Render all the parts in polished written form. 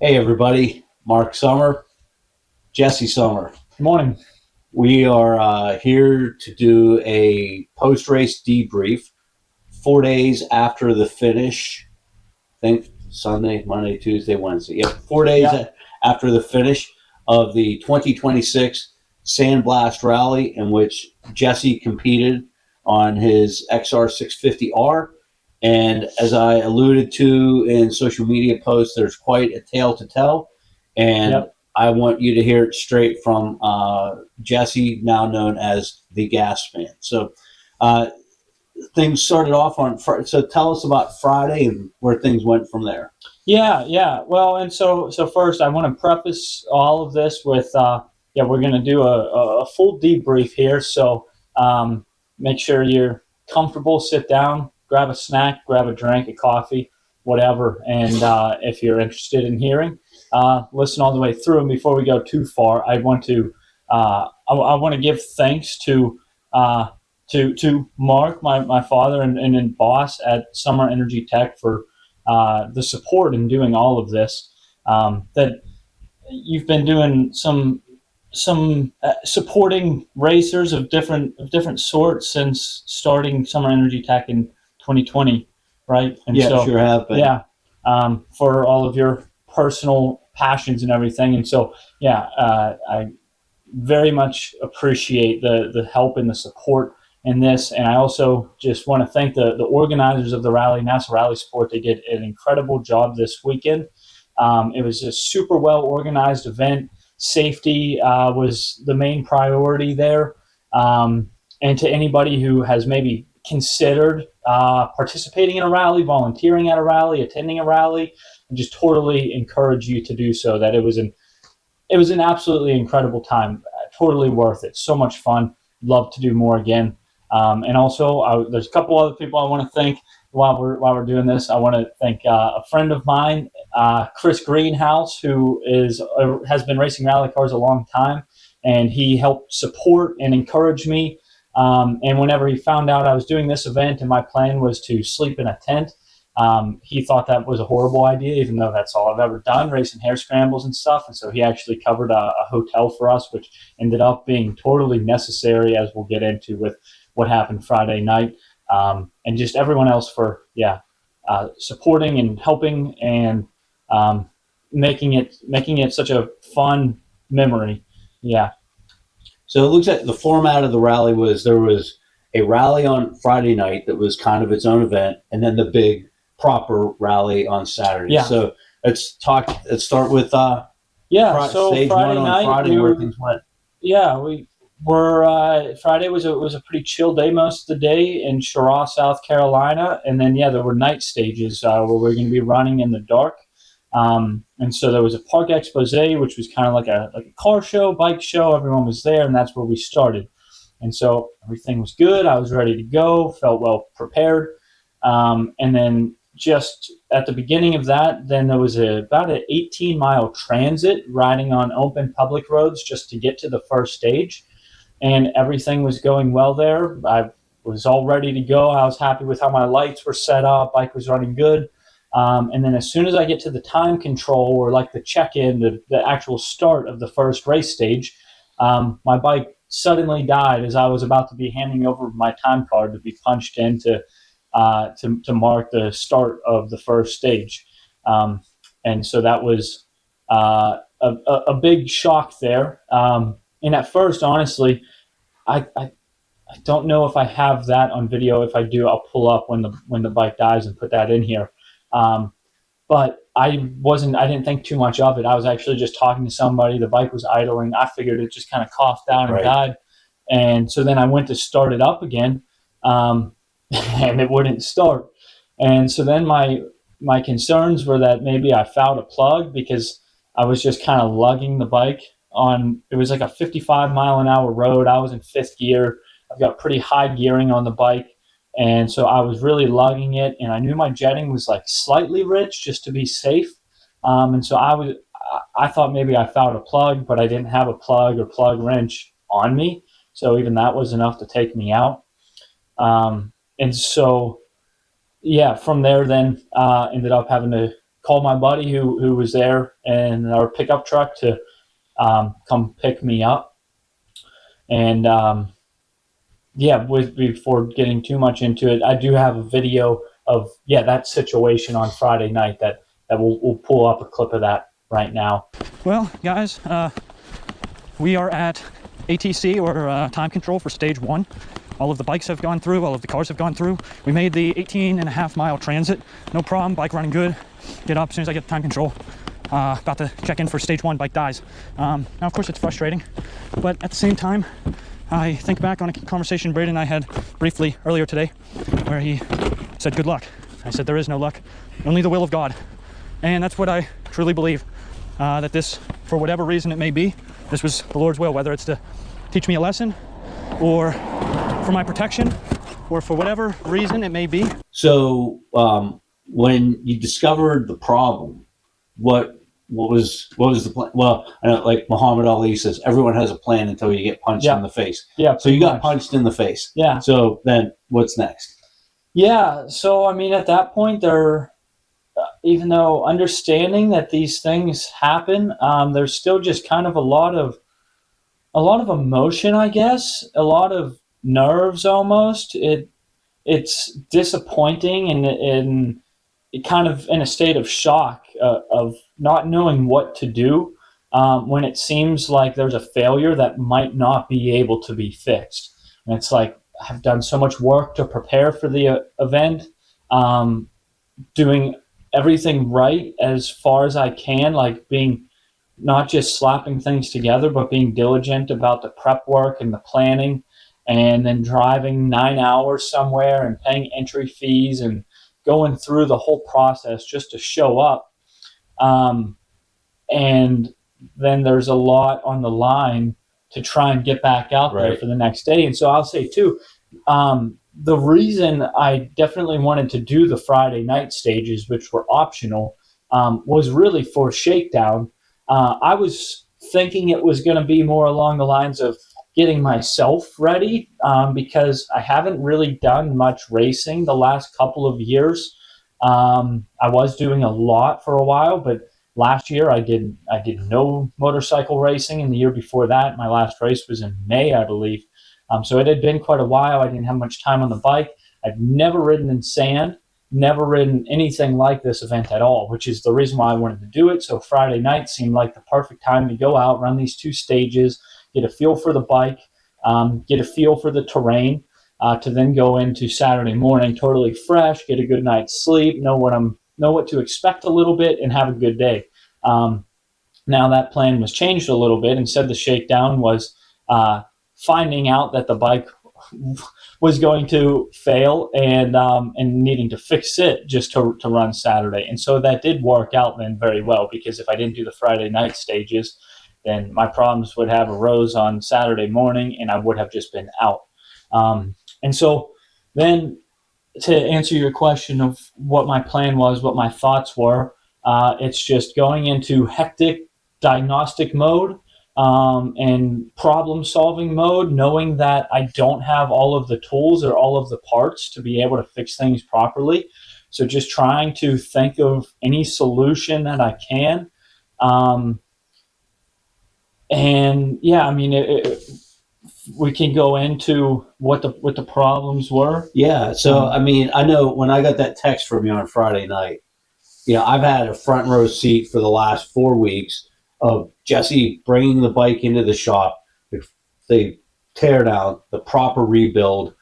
Hey everybody, Mark Summer, Jesse Summer. Good morning. We are here to do a post-race debrief 4 days after the finish. I think Sunday, Monday, Tuesday, Wednesday. Yep, 4 days Yeah. after the finish of the 2026 Sandblast Rally, in which Jesse competed on his XR 650R. And as I alluded to in social media posts, there's quite a tale to tell. And Yep. I want you to hear it straight from Jesse, now known as the Gas Man. So uh, things started off on Friday. So tell us about Friday and where things went from there. Yeah. Well, and so first, I want to preface all of this with we're going to do a full debrief here. So make sure you're comfortable. Sit down, grab a snack, grab a drink, a coffee, whatever. And if you're interested in hearing, listen all the way through. And before we go too far, I want to I want to give thanks to Mark, my father and boss at Summer Energy Tech for the support in doing all of this. That you've been doing some supporting racers of different sorts since starting Summer Energy Tech in 2020, right? And Yeah, so sure have been. yeah, for all of your personal passions and everything. And so I very much appreciate the help and the support in this. And I also just want to thank the organizers of the rally, NASA Rally Sport. They did an incredible job this weekend. It was a super well organized event. Safety was the main priority there. And to anybody who has maybe considered participating in a rally, volunteering at a rally, attending a rally, I just totally encourage you to do so. That it was an absolutely incredible time. Totally worth it. So much fun. Love to do more again. And also, there's a couple other people I want to thank while we're doing this. I want to thank a friend of mine, Chris Greenhouse, who has been racing rally cars a long time, and he helped support and encourage me. And whenever he found out I was doing this event and my plan was to sleep in a tent, he thought that was a horrible idea, even though that's all I've ever done, racing hare scrambles and stuff. And so he actually covered a hotel for us, which ended up being totally necessary, as we'll get into with what happened Friday night. And just everyone else for supporting and helping and making it such a fun memory. Yeah. So it looks like the format of the rally was there was a rally on Friday night that was kind of its own event, and then the big proper rally on Saturday. Yeah. So let's start with So stage Friday one on night, Friday where things went. we were Friday was a pretty chill day most of the day in Cheraw, South Carolina, and then there were night stages where we're going to be running in the dark. And so there was a park expose, which was kind of like a car show, bike show. Everyone was there, and that's where we started. And so everything was good. I was ready to go, felt well prepared. And then just at the beginning of that, then there was about an 18-mile transit riding on open public roads just to get to the first stage. And everything was going well there. I was all ready to go. I was happy with how my lights were set up. Bike was running good. And then as soon as I get to the time control, or like the check-in, the actual start of the first race stage, my bike suddenly died as I was about to be handing over my time card to be punched in to mark the start of the first stage. And so that was a big shock there. And at first, honestly, I don't know if I have that on video. If I do, I'll pull up when the bike dies and put that in here. But I didn't think too much of it. I was actually just talking to somebody. The bike was idling. I figured it just kind of coughed down and died. And so then I went to start it up again, and it wouldn't start. And so then my concerns were that maybe I fouled a plug, because I was just kind of lugging the bike it was like a 55-mile-an-hour road. I was in fifth gear. I've got pretty high gearing on the bike. And so I was really lugging it, and I knew my jetting was like slightly rich just to be safe. And so I thought maybe I found a plug, but I didn't have a plug or plug wrench on me. So even that was enough to take me out. And so, from there then ended up having to called my buddy who was there in our pickup truck to come pick me up. And before getting too much into it, I do have a video of that situation on Friday night that we'll pull up a clip of that right now. Well, guys, we are at ATC, or time control, for stage 1. All of the bikes have gone through, all of the cars have gone through. We made the 18.5-mile transit, no problem, bike running good. Get up as soon as I get the time control. About to check in for stage 1, bike dies. Now, of course, it's frustrating, but at the same time, I think back on a conversation Braden and I had briefly earlier today, where he said, good luck. I said, there is no luck, only the will of God. And that's what I truly believe, that this, for whatever reason it may be, this was the Lord's will, whether it's to teach me a lesson, or for my protection, or for whatever reason it may be. So when you discovered the problem, what was the plan? Well, I know, like Muhammad Ali says, everyone has a plan until you get punched in the face. Yeah. So you got punched in the face. Yeah. So then what's next? Yeah. So, I mean, at that point, even though understanding that these things happen, there's still just kind of a lot of emotion, I guess, a lot of nerves almost. It's disappointing and it kind of in a state of shock of not knowing what to do when it seems like there's a failure that might not be able to be fixed. And it's like, I've done so much work to prepare for the event, doing everything right as far as I can, like being not just slapping things together, but being diligent about the prep work and the planning, and then driving 9 hours somewhere and paying entry fees and going through the whole process just to show up. And then there's a lot on the line to try and get back out there for the next day. And so I'll say too, the reason I definitely wanted to do the Friday night stages, which were optional, was really for Shakedown. I was thinking it was going to be more along the lines of getting myself ready, because I haven't really done much racing the last couple of years. I was doing a lot for a while, but last year I did no motorcycle racing, and the year before that, my last race was in May, I believe. So it had been quite a while. I didn't have much time on the bike. I've never ridden in sand, never ridden anything like this event at all, which is the reason why I wanted to do it. So Friday night seemed like the perfect time to go out, run these 2 stages, get a feel for the bike, get a feel for the terrain, to then go into Saturday morning totally fresh, get a good night's sleep, know what to expect a little bit, and have a good day. Now that plan was changed a little bit. Instead, the shakedown was finding out that the bike was going to fail and needing to fix it just to run Saturday. And so that did work out then very well, because if I didn't do the Friday night stages, then my problems would have arose on Saturday morning and I would have just been out. And so then, to answer your question of what my plan was, what my thoughts were, it's just going into hectic diagnostic mode, and problem-solving mode, knowing that I don't have all of the tools or all of the parts to be able to fix things properly. So just trying to think of any solution that I can. And yeah, I mean, we can go into what the problems were. Yeah. So, I mean, I know when I got that text from you on Friday night, I've had a front row seat for the last 4 weeks of Jesse bringing the bike into the shop, the tear down, the proper rebuild.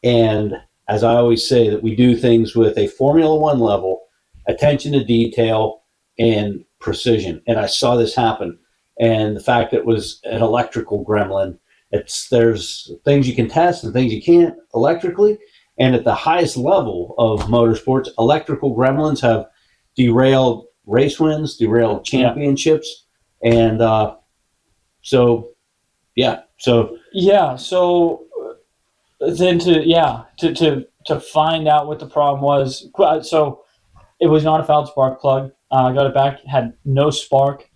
And as I always say, that we do things with a Formula One level, attention to detail and precision. And I saw this happen. And the fact that it was an electrical gremlin, there's things you can test and things you can't electrically. And at the highest level of motorsports, electrical gremlins have derailed race wins, derailed championships. And so then to find out what the problem was. So it was not a fouled spark plug. I got it back, had no spark.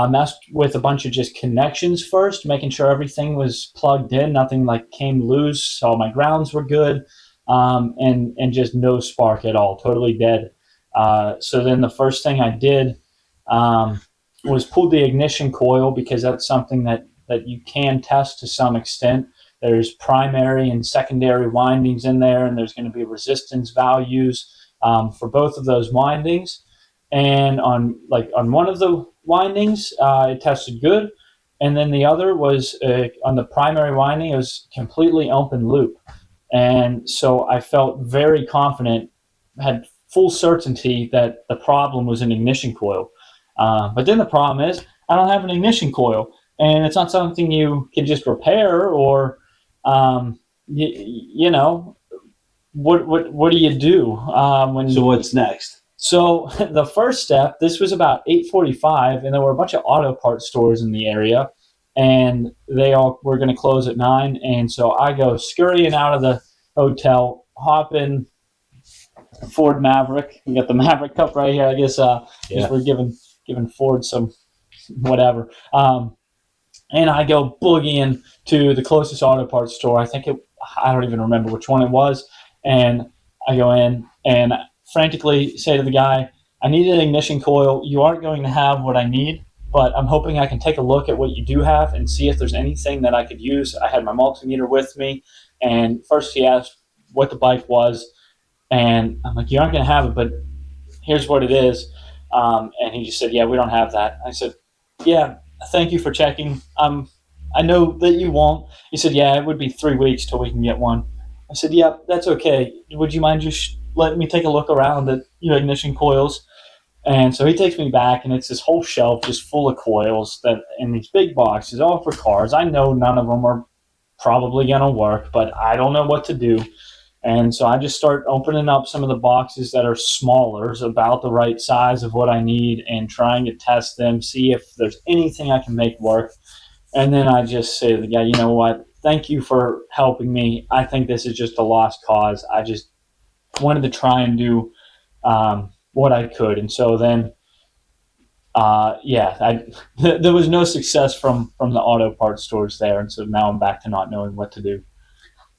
Messed with a bunch of just connections first, making sure everything was plugged in, nothing like came loose. All my grounds were good, and just no spark at all, totally dead. So then the first thing I did was pull the ignition coil, because that's something that you can test to some extent. There's primary and secondary windings in there, and there's going to be resistance values for both of those windings. And on one of the windings, it tested good, and then the other was on the primary winding, it was completely open loop. And so I felt very confident, had full certainty that the problem was an ignition coil. But then the problem is I don't have an ignition coil, and it's not something you can just repair, or you know, what do you do when? So what's next? So the first step, this was about 8:45, and there were a bunch of auto parts stores in the area, and they all were going to close at 9. And so I go scurrying out of the hotel, hop in Ford Maverick. We got the Maverick Cup right here. I guess we're giving Ford some whatever. And I go boogieing to the closest auto parts store. I don't even remember which one it was. And I go in and frantically say to the guy, I need an ignition coil. You aren't going to have what I need, but I'm hoping I can take a look at what you do have and see if there's anything that I could use. I had my multimeter with me, and first he asked what the bike was, and I'm like, you aren't going to have it, but here's what it is. And he just said, yeah, we don't have that. I said, yeah, thank you for checking. I know that you won't. He said, yeah, it would be 3 weeks till we can get one. I said, yeah, that's okay. Would you mind just letting me take a look around at your ignition coils? And so he takes me back, and it's this whole shelf just full of coils that in these big boxes, all for cars. I know none of them are probably going to work, but I don't know what to do. And so I just start opening up some of the boxes that are smaller, so about the right size of what I need, and trying to test them, see if there's anything I can make work. And then I just say to the guy, you know what? Thank you for helping me. I think this is just a lost cause. I just wanted to try and do what I could. And so then, there was no success from the auto parts stores there. And so now I'm back to not knowing what to do.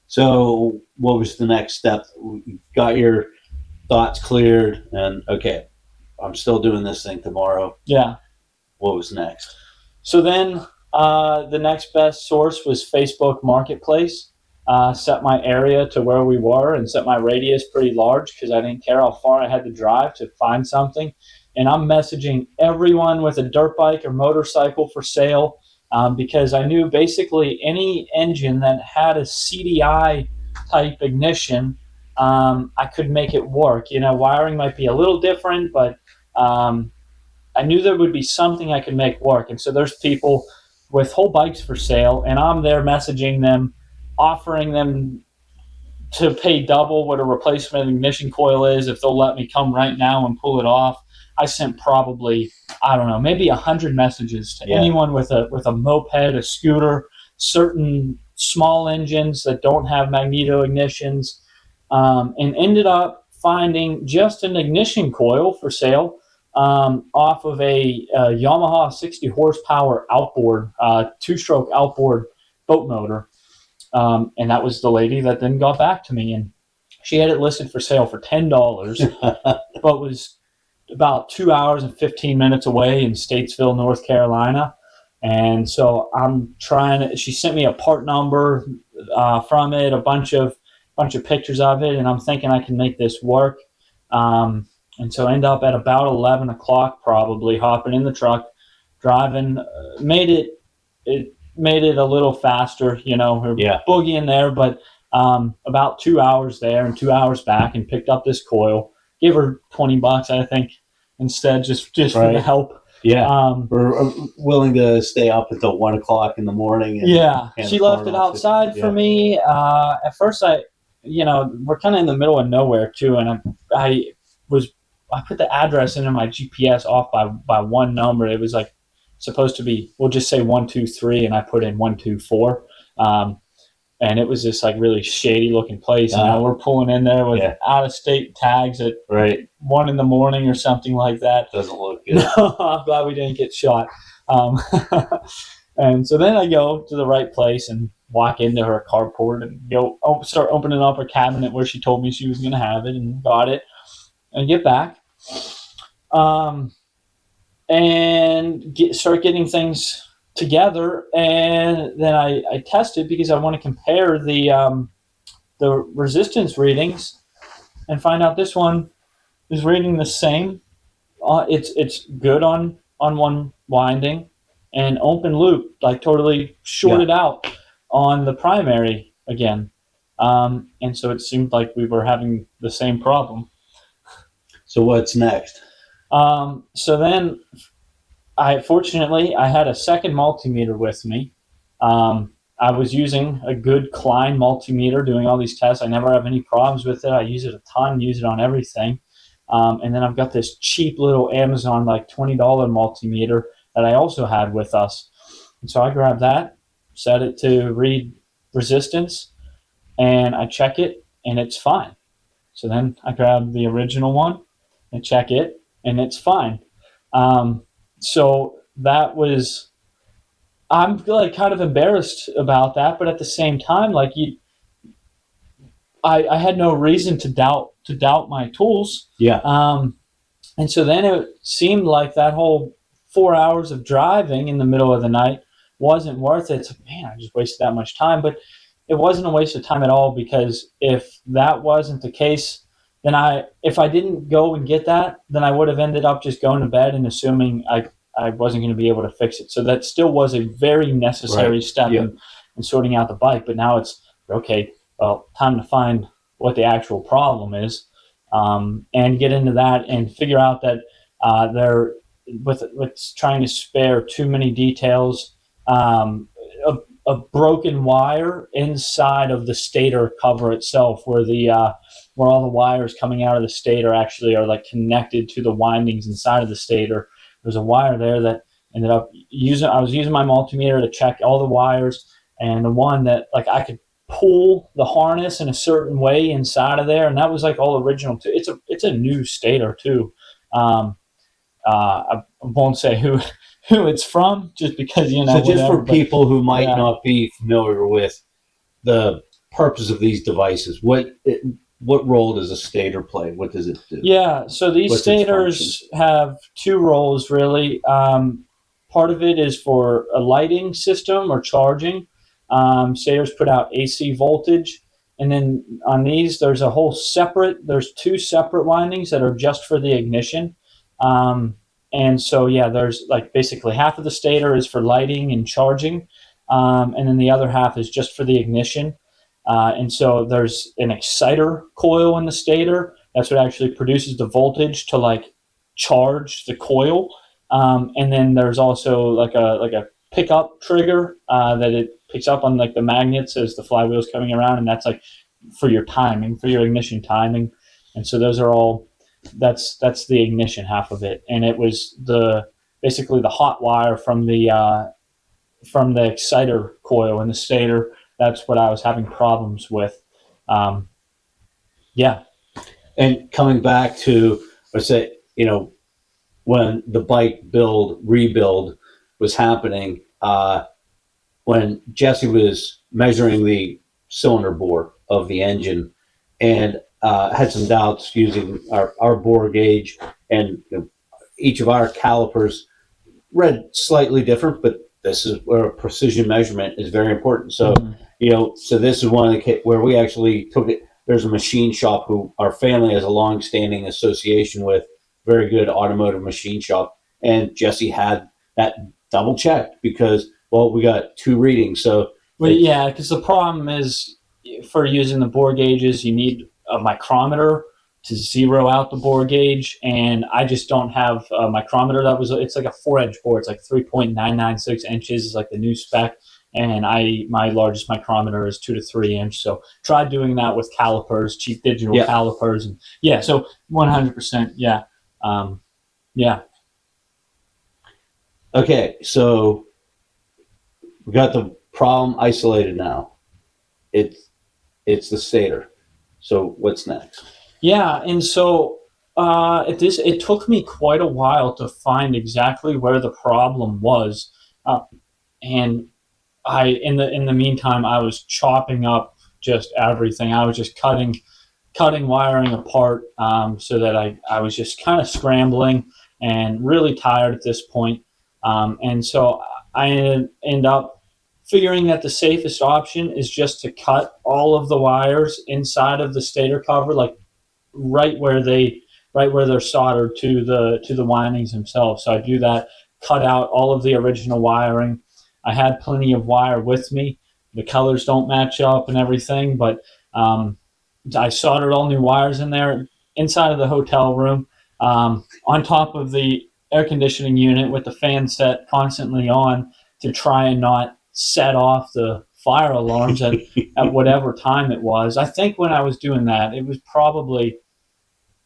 So what was the next step? You got your thoughts cleared, and okay, I'm still doing this thing tomorrow. Yeah. What was next? So then the next best source was Facebook Marketplace. Set my area to where we were and set my radius pretty large, because I didn't care how far I had to drive to find something. And I'm messaging everyone with a dirt bike or motorcycle for sale, because I knew basically any engine that had a CDI type ignition, I could make it work. Wiring might be a little different, but I knew there would be something I could make work. And so there's people with whole bikes for sale, and I'm there messaging them, offering them to pay double what a replacement ignition coil is if they'll let me come right now and pull it off. I sent probably, I don't know, maybe 100 messages to anyone with a moped, a scooter, certain small engines that don't have magneto ignitions, and ended up finding just an ignition coil for sale off of a Yamaha 60 horsepower outboard, two-stroke outboard boat motor. And that was the lady that then got back to me, and she had it listed for sale for $10, but was about 2 hours and 15 minutes away in Statesville, North Carolina. And so she sent me a part number from it, a bunch of pictures of it, and I'm thinking I can make this work. And so I end up at about 11 o'clock, probably hopping in the truck, driving, made it a little faster, boogieing there, but about 2 hours there and 2 hours back, and picked up this coil. Gave her $20, I think, instead, just for the help. Yeah, we're willing to stay up until 1 o'clock in the morning. And she left it outside for me. At first, we're kind of in the middle of nowhere too, and I put the address into my GPS off by one number. It was like supposed to be, we'll just say 123, and I put in 124. And it was this like really shady looking place. And we're pulling in there with out of state tags at 1 in the morning or something like that. Doesn't look good. No, I'm glad we didn't get shot. And so then I go to the right place and walk into her carport and start opening up her cabinet where she told me she was going to have it, and got it. And get back, and start getting things together. And then I tested because I want to compare the resistance readings and find out this one is reading the same. It's good on one winding, and open loop, like totally shorted out on the primary again. And so it seemed like we were having the same problem. So what's next? So then I had a second multimeter with me. I was using a good Klein multimeter doing all these tests. I never have any problems with it. I use it a ton, use it on everything. And then I've got this cheap little Amazon, like $20 multimeter that I also had with us. And so I grabbed that, set it to read resistance, and I check it, and it's fine. So then I grab the original one and check it, and it's fine. So that was, I'm like kind of embarrassed about that, but at the same time, like I had no reason to doubt my tools. Yeah. And so then it seemed like that whole 4 hours of driving in the middle of the night wasn't worth it. So, man, I just wasted that much time. But it wasn't a waste of time at all, because if that wasn't the case, then if I didn't go and get that, then I would have ended up just going to bed and assuming I wasn't going to be able to fix it. So that still was a very necessary step in sorting out the bike. But now it's, okay, well, time to find what the actual problem is, and get into that and figure out that they're with trying to spare too many details. A broken wire inside of the stator cover itself, where where all the wires coming out of the stator actually are like connected to the windings inside of the stator. There's a wire there that ended up I was using my multimeter to check all the wires, and the one that like I could pull the harness in a certain way inside of there, and that was like all original too. It's a new stator too. I won't say who it's from, just because So just for people who might not be familiar with the purpose of these devices, what role does a stator play? What does it do? Yeah, so these stators have two roles really. Part of it is for a lighting system or charging. Stators put out AC voltage, and then on these there's two separate windings that are just for the ignition. And so there's like basically half of the stator is for lighting and charging, and then the other half is just for the ignition. And so there's an exciter coil in the stator. That's what actually produces the voltage to like charge the coil. And then there's also like a pickup trigger that it picks up on like the magnets as the flywheel's coming around, and that's like for your timing, for your ignition timing. And so those are all, that's the ignition half of it. And it was basically the hot wire from the exciter coil in the stator. That's what I was having problems with. And coming back to, let's say, when the bike rebuild was happening, when Jesse was measuring the cylinder bore of the engine and had some doubts using our bore gauge, and each of our calipers read slightly different, but this is where precision measurement is very important. So, so this is one of the where we actually took it. There's a machine shop who our family has a long-standing association with, very good automotive machine shop, and Jesse had that double checked because, well, we got two readings. So, because the problem is for using the bore gauges, you need a micrometer to zero out the bore gauge, and I just don't have a micrometer. It's like a 4-inch bore. It's like 3.996 inches is like the new spec, and my largest micrometer is 2 to 3 inch. So try doing that with calipers, cheap digital calipers, and so 100%, Okay, so we got the problem isolated now. It's the stator. So what's next? Yeah, and so it took me quite a while to find exactly where the problem was, and in the meantime I was chopping up just everything. I was just cutting cutting wiring apart, so that I was just kind of scrambling and really tired at this point. And so I end up figuring that the safest option is just to cut all of the wires inside of the stator cover, like right where they're soldered to the windings themselves. So I do that, cut out all of the original wiring. I had plenty of wire with me. The colors don't match up and everything, but I soldered all new wires in there inside of the hotel room, on top of the air conditioning unit with the fan set constantly on to try and not set off the fire alarms at whatever time it was. I think when I was doing that, it was probably,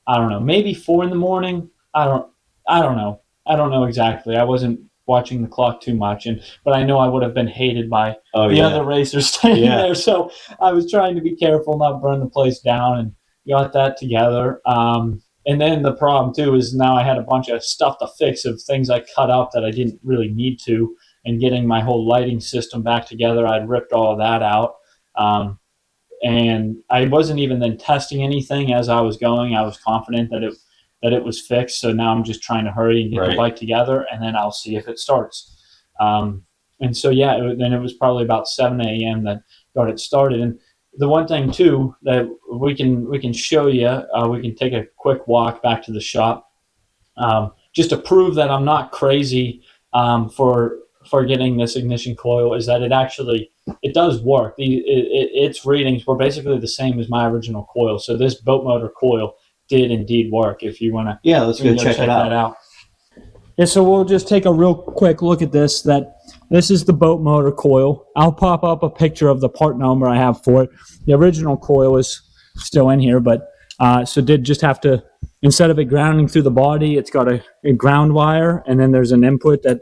I don't know, maybe 4 a.m. I don't know. I don't know exactly. I wasn't watching the clock too much, but I know I would have been hated by the other racers standing there. So I was trying to be careful, not burn the place down, and got that together. And then the problem too is now I had a bunch of stuff to fix of things I cut up that I didn't really need to, and getting my whole lighting system back together. I'd ripped all of that out. And I wasn't even then testing anything as I was going. I was confident that it was fixed. So now I'm just trying to hurry and get the bike together, and then I'll see if it starts. And so then it was probably about 7 a.m. that got it started. And the one thing too that we can show you, we can take a quick walk back to the shop, just to prove that I'm not crazy for getting this ignition coil, is that it does work. Its readings were basically the same as my original coil. So this boat motor coil did indeed work. If you want to, let's go check it out. Yeah, so we'll just take a real quick look at this. This is the boat motor coil. I'll pop up a picture of the part number I have for it. The original coil is still in here, but so did just have to, instead of it grounding through the body, it's got a ground wire, and then there's an input that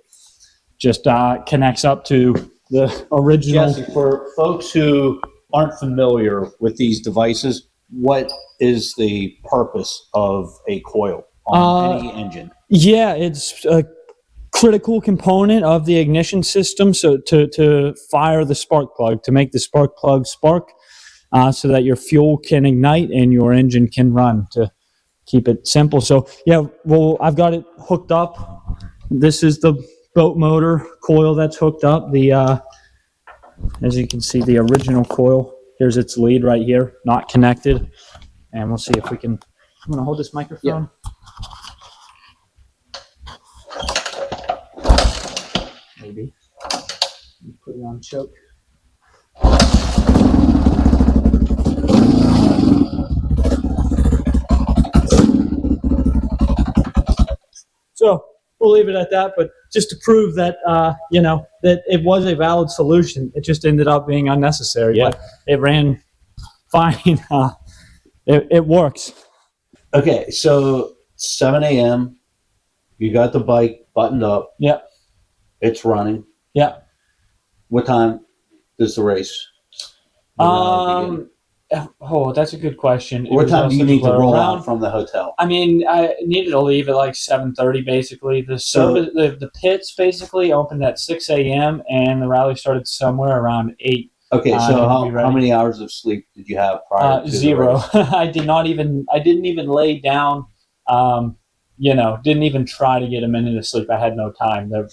just connects up to the original. Jesse, for folks who aren't familiar with these devices, what is the purpose of a coil on any engine? Yeah, it's a critical component of the ignition system. So to fire the spark plug, to make the spark plug spark, so that your fuel can ignite and your engine can run, to keep it simple. So I've got it hooked up. This is the boat motor coil that's hooked up. As you can see, the original coil, here's its lead right here, not connected. And we'll see if we can, I'm going to hold this microphone. Maybe. Put it on choke. So we'll leave it at that, but just to prove that, that it was a valid solution. It just ended up being unnecessary. But it ran fine. It works. Okay, so 7 a.m., you got the bike buttoned up. Yeah. It's running. Yeah. What time does the race begin? That's a good question. What time do you need to roll out from the hotel? I mean, I needed to leave at like 7:30, basically. The pits basically opened at 6 a.m. and the rally started somewhere around 8. Okay, so how many hours of sleep did you have prior to 0? The race? I didn't even lay down. Didn't even try to get a minute of sleep. I had no time. I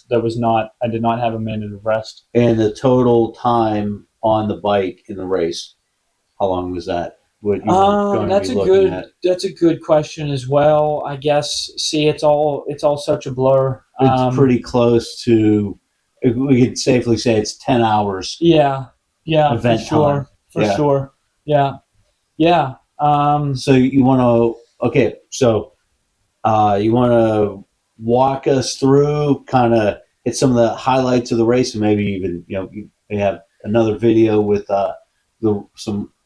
did not have a minute of rest. And the total time on the bike in the race, how long was that? That's a good question as well. I guess. See, it's all such a blur. It's pretty close to. We could safely say it's 10 hours. Yeah, event for sure. time. For sure. Yeah. So you want to? Okay, so you want to walk us through, kind of hit some of the highlights of the race, and maybe even you have another video with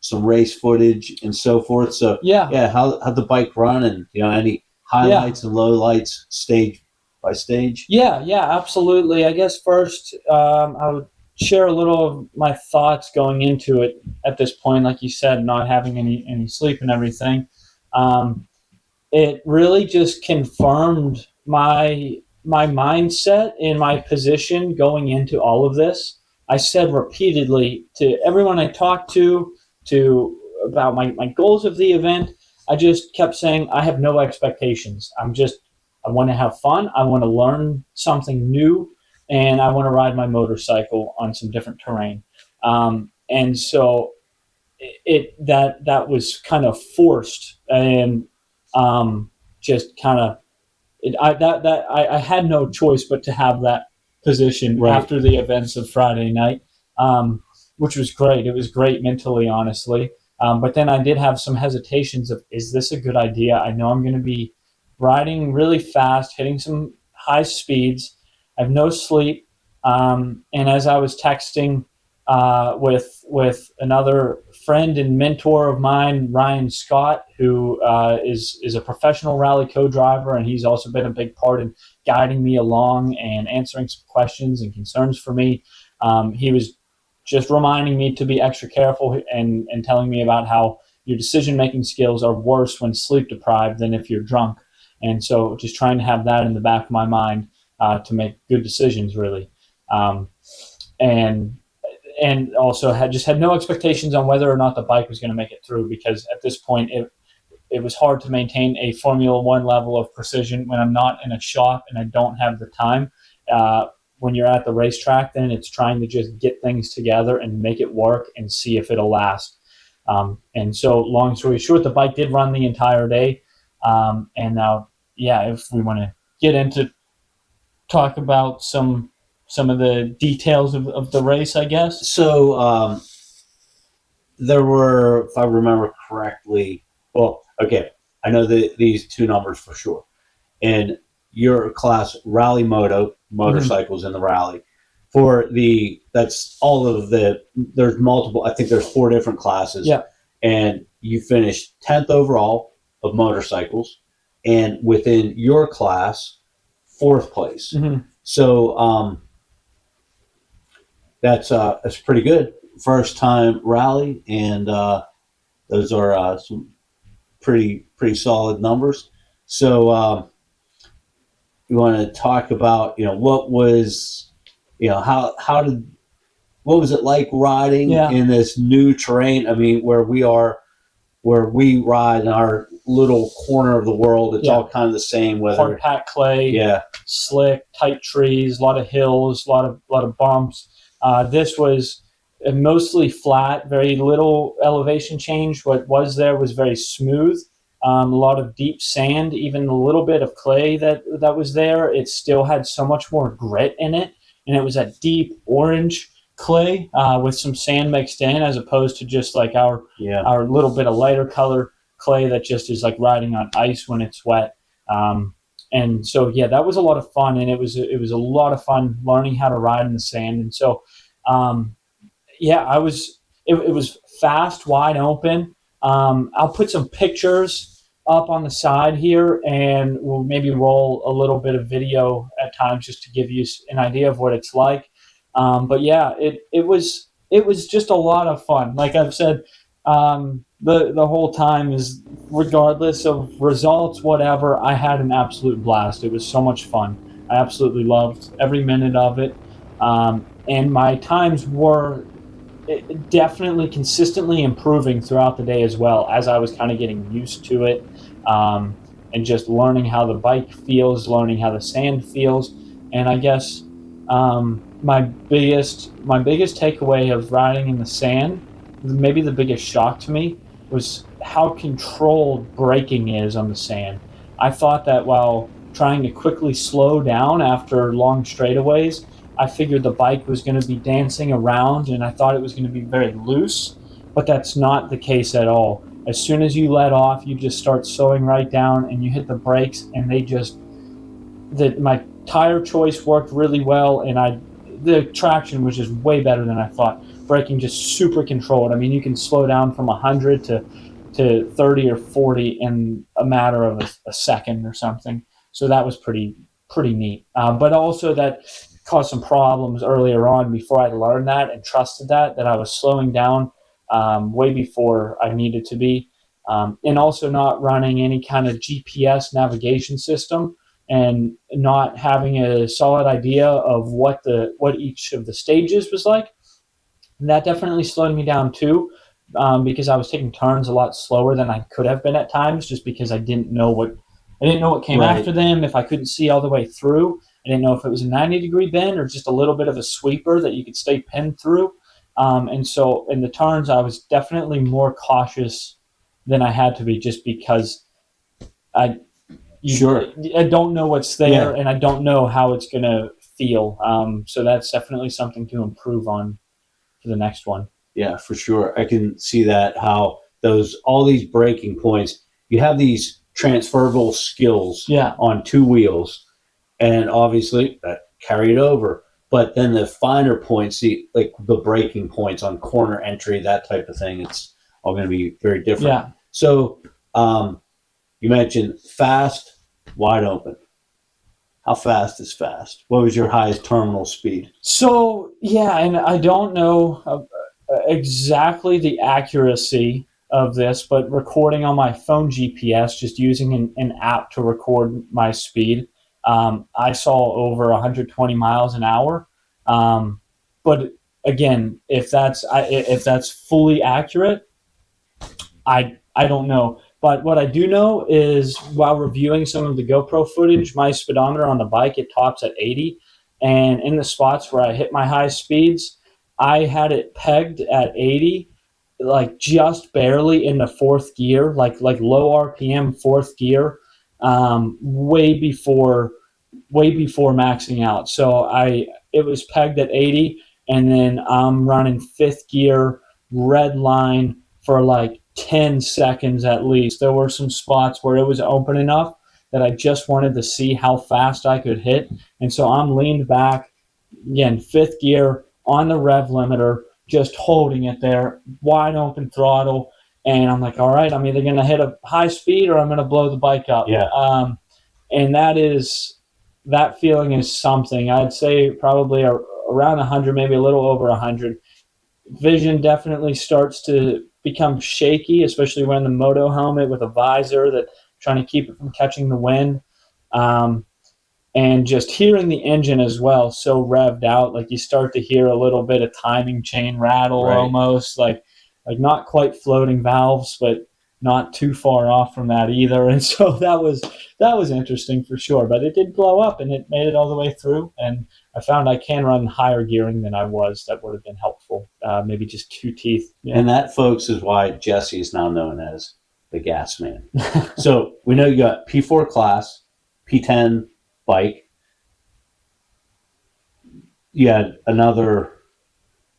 some race footage and so forth. So how'd the bike run, and any highlights and lowlights stage by stage? Yeah, absolutely. I guess first I would share a little of my thoughts going into it at this point. Like you said, not having any sleep and everything. It really just confirmed my mindset and my position going into all of this. I said repeatedly to everyone I talked to about my goals of the event, I just kept saying I have no expectations. I want to have fun. I want to learn something new, and I want to ride my motorcycle on some different terrain. And so that was kind of forced, and just kind of I had no choice but to have that position Right. after the events of Friday night, which was great. It was great mentally, honestly. But then I did have some hesitations of, is this a good idea? I know I'm going to be riding really fast, hitting some high speeds. I have no sleep. And as I was texting with another friend and mentor of mine, Ryan Scott, who is a professional rally co-driver, and he's also been a big part in guiding me along and answering some questions and concerns for me. He was just reminding me to be extra careful and telling me about how your decision-making skills are worse when sleep deprived than if you're drunk. And so just trying to have that in the back of my mind to make good decisions, really. And also had no expectations on whether or not the bike was going to make it through, because at this point it was hard to maintain a Formula One level of precision when I'm not in a shop and I don't have the time. When you're at the racetrack, then it's trying to just get things together and make it work and see if it'll last. And so, long story short, the bike did run the entire day. And now, if we want to get into talk about some of the details of the race, I guess. So there were, if I remember correctly, well, okay, I know these two numbers for sure. And your class, Rally Moto, motorcycles in the rally, that's all of there's multiple, I think there's 4 different classes. Yeah. And you finished 10th overall of motorcycles, and within your class, 4th place. So that's pretty good. First time rally, and those are some pretty solid numbers. So you want to talk about what was what was it like riding in this new terrain? I mean, where we ride in our little corner of the world, it's all kind of the same. Whether hard packed clay, slick, tight trees, a lot of hills, a lot of bumps. This was mostly flat, very little elevation change. What was there was very smooth. A lot of deep sand, even a little bit of clay that was there. It still had so much more grit in it, and it was a deep orange clay with some sand mixed in, as opposed to just like our little bit of lighter color clay that just is like riding on ice when it's wet. And so that was a lot of fun, and it was a lot of fun learning how to ride in the sand. And so it was fast, wide open. I'll put some pictures up on the side here, and we'll maybe roll a little bit of video at times just to give you an idea of what it's like. But it was just a lot of fun. Like I've said, the whole time is, regardless of results, whatever, I had an absolute blast. It was so much fun. I absolutely loved every minute of it. And my times were definitely consistently improving throughout the day as well, as I was kind of getting used to it, and just learning how the bike feels, learning how the sand feels. And I guess my biggest takeaway of riding in the sand, maybe the biggest shock to me, was how controlled braking is on the sand. I thought that while trying to quickly slow down after long straightaways, I figured the bike was going to be dancing around, and I thought it was going to be very loose, but that's not the case at all. As soon as you let off, you just start slowing right down, and you hit the brakes, and my tire choice worked really well, and the traction was just way better than I thought. Braking just super controlled. I mean, you can slow down from 100 to 30 or 40 in a matter of a second or something. So that was pretty neat. But also that caused some problems earlier on before I learned that and trusted that I was slowing down way before I needed to be. And also not running any kind of GPS navigation system and not having a solid idea of what each of the stages was like. And that definitely slowed me down too. because I was taking turns a lot slower than I could have been at times, just because I didn't know what came Right. after them. If I couldn't see all the way through, I didn't know if it was a 90-degree bend or just a little bit of a sweeper that you could stay pinned through. And so in the turns, I was definitely more cautious than I had to be, just because I I don't know what's there, and I don't know how it's going to feel. So that's definitely something to improve on for the next one. Yeah, for sure. I can see that, how all these breaking points, you have these transferable skills Yeah. on two wheels, and obviously that carried over. But then the finer points, like the breaking points on corner entry, that type of thing, it's all going to be very different. Yeah. So you mentioned fast, wide open. How fast is fast? What was your highest terminal speed? So, yeah, and I don't know exactly the accuracy of this, but recording on my phone GPS, just using an app to record my speed, I saw over 120 miles an hour. But again, if that's fully accurate, I don't know. But what I do know is, while reviewing some of the GoPro footage, my speedometer on the bike, it tops at 80, and in the spots where I hit my high speeds, I had it pegged at 80, like just barely in the fourth gear, like low RPM fourth gear, way before maxing out. So it was pegged at 80, and then I'm running fifth gear red line for like 10 seconds at least. There were some spots where it was open enough that I just wanted to see how fast I could hit. And so I'm leaned back, again, fifth gear on the rev limiter, just holding it there, wide open throttle. And I'm like, all right, I'm either going to hit a high speed or I'm going to blow the bike up. Yeah. And that feeling is something. I'd say probably around 100, maybe a little over 100. Vision definitely starts to become shaky, especially when the moto helmet with a visor that trying to keep it from catching the wind. And just hearing the engine as well, so revved out, like you start to hear a little bit of timing chain rattle, Right. almost like not quite floating valves, but not too far off from that either. And so that was interesting for sure. But it did blow up, and it made it all the way through. And I found I can run higher gearing than I was. That would have been helpful. Maybe just two teeth. Yeah. And that, folks, is why Jesse is now known as the Gas Man. So we know you got P4 class, P10 bike. You had another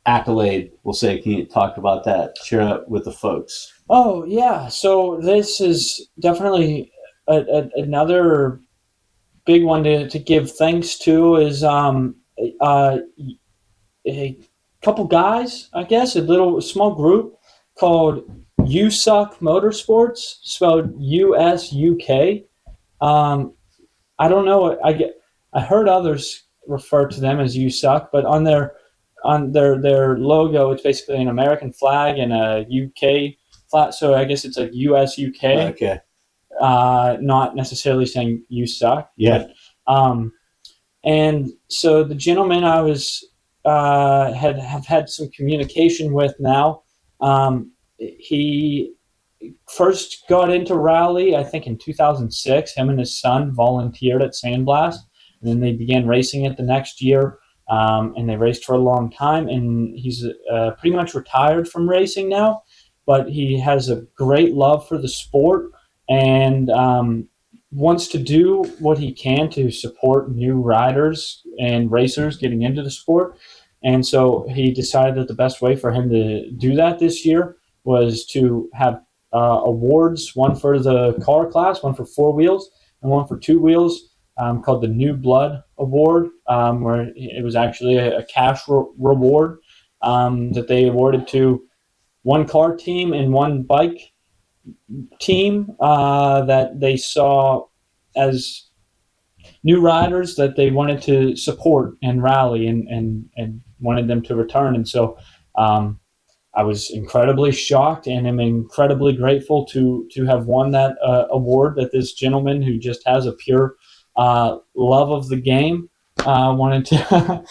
accolade, we'll say. Can you talk about that? Share it with the folks. Oh, yeah. So this is definitely another big one to give thanks to, is a couple guys, I guess, a small group called USUK Motorsports, spelled USUK. I don't know. I heard others refer to them as USUK, but on their logo, it's basically an American flag and a UK flag. So I guess it's like USUK. Okay. Not necessarily saying you suck. Yeah. But, and so the gentleman I was have had some communication with now. He first got into rally, I think, in 2006. Him and his son volunteered at Sandblast, and then they began racing it the next year. And they raced for a long time, and he's pretty much retired from racing now, but he has a great love for the sport, and wants to do what he can to support new riders and racers getting into the sport. And so he decided that the best way for him to do that this year was to have awards, one for the car class, one for 4 wheels, and one for 2 wheels, called the New Blood Award, where it was actually a cash reward that they awarded to one car team and one bike team that they saw as new riders that they wanted to support and rally, and wanted them to return. And so I was incredibly shocked, and am incredibly grateful to have won that award, that this gentleman, who just has a pure love of the game, wanted to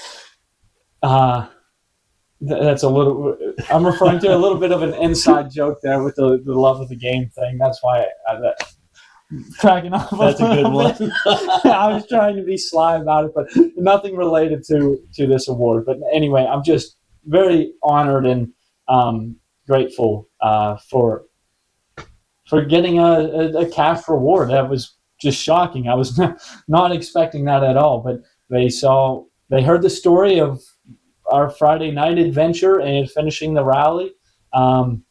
That's a little. I'm referring to a little bit of an inside joke there with the love of the game thing. That's why cracking off. That's a good one. I was trying to be sly about it, but nothing related to this award. But anyway, I'm just very honored and grateful for getting a cash reward. That was just shocking. I was not expecting that at all. But they heard the story of our Friday night adventure and finishing the rally, and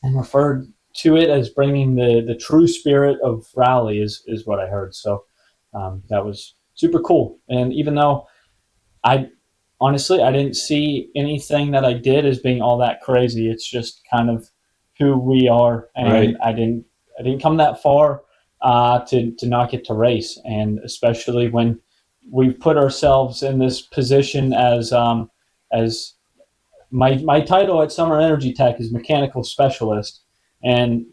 referred to it as bringing the true spirit of rally is what I heard. So that was super cool. And even though I didn't see anything that I did as being all that crazy, it's just kind of who we are. And Right. I didn't come that far to not get to race. And especially when we've put ourselves in this position as my title at Summer Energy Tech is mechanical specialist, and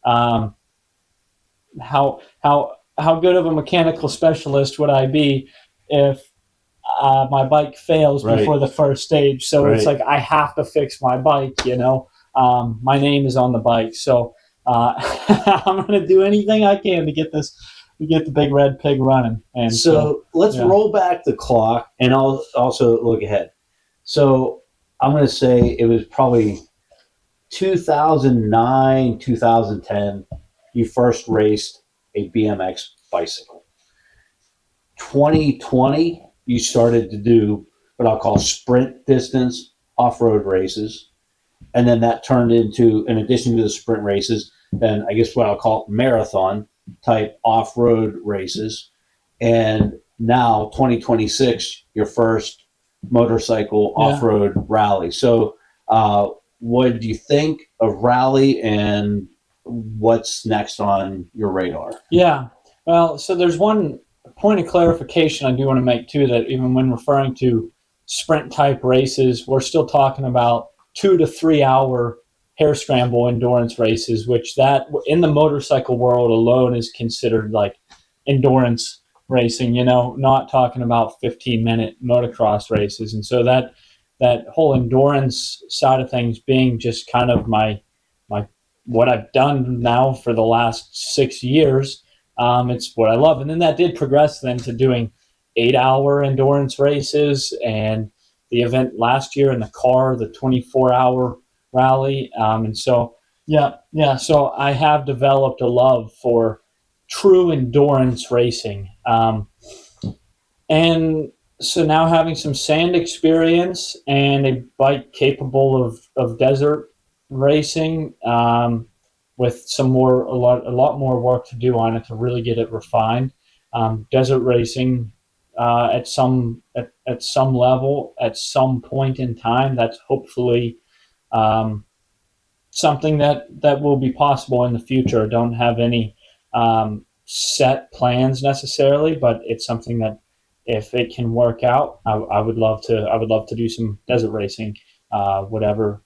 how good of a mechanical specialist would I be if my bike fails Right. before the first stage? So Right. it's like I have to fix my bike. My name is on the bike, so I'm going to do anything I can to get the big red pig running. And So let's yeah. roll back the clock and I'll also look ahead. So I'm going to say it was probably 2009, 2010, you first raced a BMX bicycle. 2020, you started to do what I'll call sprint distance off-road races. And then that turned into, in addition to the sprint races, then I guess what I'll call marathon type off-road races. And now 2026, your first motorcycle off-road rally. So what do you think of rally and what's next on your radar? Yeah. Well, so there's one point of clarification I do want to make too, that even when referring to sprint type races, we're still talking about 2 to 3 hour hair scramble endurance races, which that in the motorcycle world alone is considered like endurance racing, not talking about 15-minute motocross races. And so that whole endurance side of things being just kind of my what I've done now for the last 6 years. It's what I love. And then that did progress then to doing 8-hour endurance races, and the event last year in the car, the 24-hour rally. And so, so I have developed a love for true endurance racing. And so now having some sand experience and a bike capable of desert racing, with a lot more work to do on it to really get it refined. Desert racing at some level, at some point in time, that's hopefully something that will be possible in the future. I don't have any set plans necessarily, but it's something that if it can work out, I would love to do some desert racing, whatever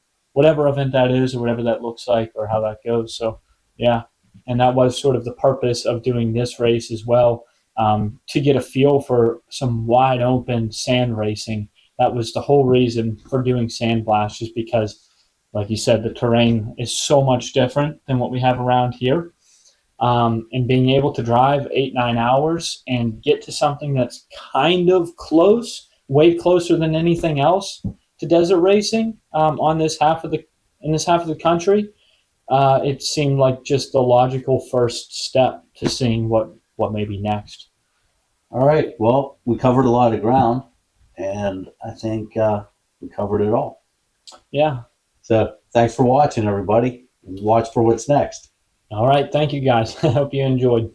event that is, or whatever that looks like, or how that goes. So yeah, and that was sort of the purpose of doing this race as well, to get a feel for some wide open sand racing. That was the whole reason for doing Sandblast, just because, like you said, the terrain is so much different than what we have around here. And being able to drive 8-9 hours and get to something that's kind of close, way closer than anything else to desert racing, in this half of the country, it seemed like just the logical first step to seeing what may be next. All right. Well, we covered a lot of ground, and I think we covered it all. Yeah. So thanks for watching, everybody. Watch for what's next. All right. Thank you, guys. I hope you enjoyed.